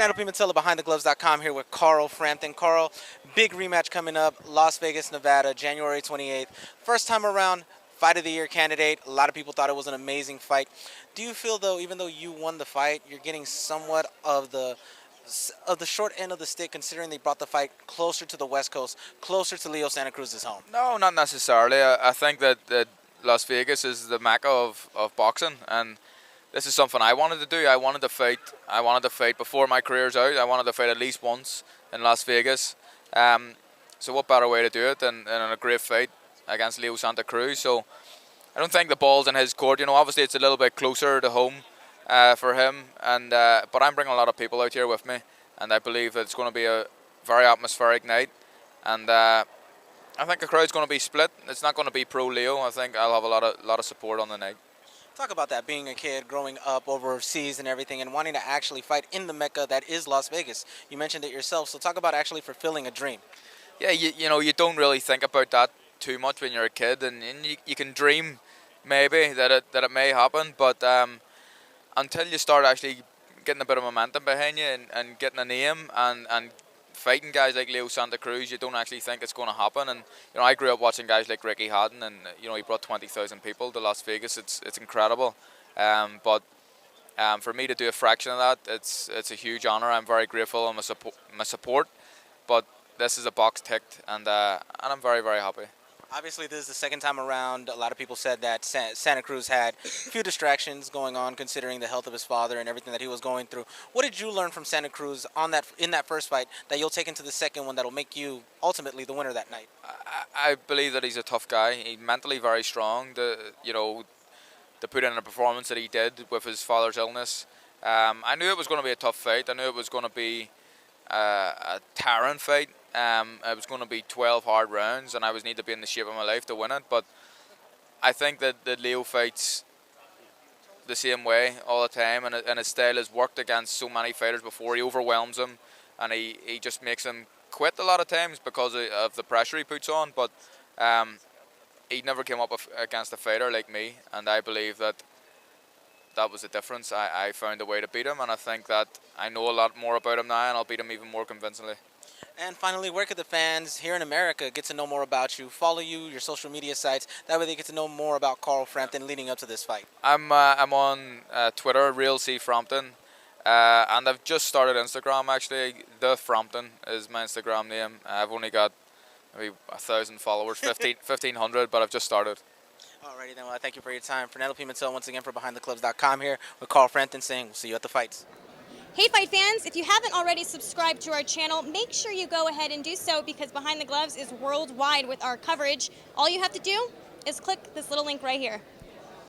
Fernando Pimentel of BehindTheGloves.com here with Carl Frampton. Carl, big rematch coming up, Las Vegas, Nevada, January 28th. First time around, Fight of the Year candidate. A lot of people thought it was an amazing fight. Do you feel, though, even though you won the fight, you're getting somewhat of the short end of the stick, considering they brought the fight closer to the West Coast, closer to Leo Santa Cruz's home? No, not necessarily. I think that Las Vegas is the mecca of boxing, and this is something I wanted to do. I wanted to fight. I wanted to fight before my career's out. I wanted to fight at least once in Las Vegas. So what better way to do it than in a great fight against Leo Santa Cruz? So I don't think the ball's in his court. You know, obviously it's a little bit closer to home for him, and but I'm bringing a lot of people out here with me, and I believe that it's going to be a very atmospheric night, and I think the crowd's going to be split. It's not going to be pro Leo. I think I'll have a lot of support on the night. Talk about that, being a kid, growing up overseas and everything, and wanting to actually fight in the Mecca that is Las Vegas. You mentioned it yourself, so talk about actually fulfilling a dream. Yeah, you know, you don't really think about that too much when you're a kid, and you can dream maybe that it may happen, but until you start actually getting a bit of momentum behind you and getting a name and fighting guys like Leo Santa Cruz, you don't actually think it's going to happen. And you know, I grew up watching guys like Ricky Hatton, and you know, he brought 20,000 people to Las Vegas. It's incredible. But for me to do a fraction of that, it's a huge honor. I'm very grateful of my support. But this is a box ticked, and I'm very, very happy. Obviously, this is the second time around. A lot of people said that Santa Cruz had a few distractions going on, considering the health of his father and everything that he was going through. What did you learn from Santa Cruz in that first fight that you'll take into the second one that'll make you ultimately the winner that night? I believe that he's a tough guy. He's mentally very strong. To put in a performance that he did with his father's illness. I knew it was going to be a tough fight. I knew it was going to be a tearing fight. It was going to be 12 hard rounds, and I was need to be in the shape of my life to win it. But I think that Leo fights the same way all the time, and his style has worked against so many fighters before. He overwhelms them, and he just makes them quit a lot of times because of the pressure he puts on. But he never came up against a fighter like me, and I believe that was the difference. I found a way to beat him, and I think that I know a lot more about him now, and I'll beat him even more convincingly. And finally, where could the fans here in America get to know more about you, follow you, your social media sites? That way they get to know more about Carl Frampton leading up to this fight. I'm on Twitter, Real C Frampton, and I've just started Instagram actually. The Frampton is my Instagram name. I've only got maybe 1,000 followers, 1,500, but I've just started. Alrighty then, well, thank you for your time. Fernando Pimentel once again for BehindTheGloves.com here with Carl Frampton saying we'll see you at the fights. Hey fight fans, if you haven't already subscribed to our channel, make sure you go ahead and do so, because Behind the Gloves is worldwide with our coverage. All you have to do is click this little link right here.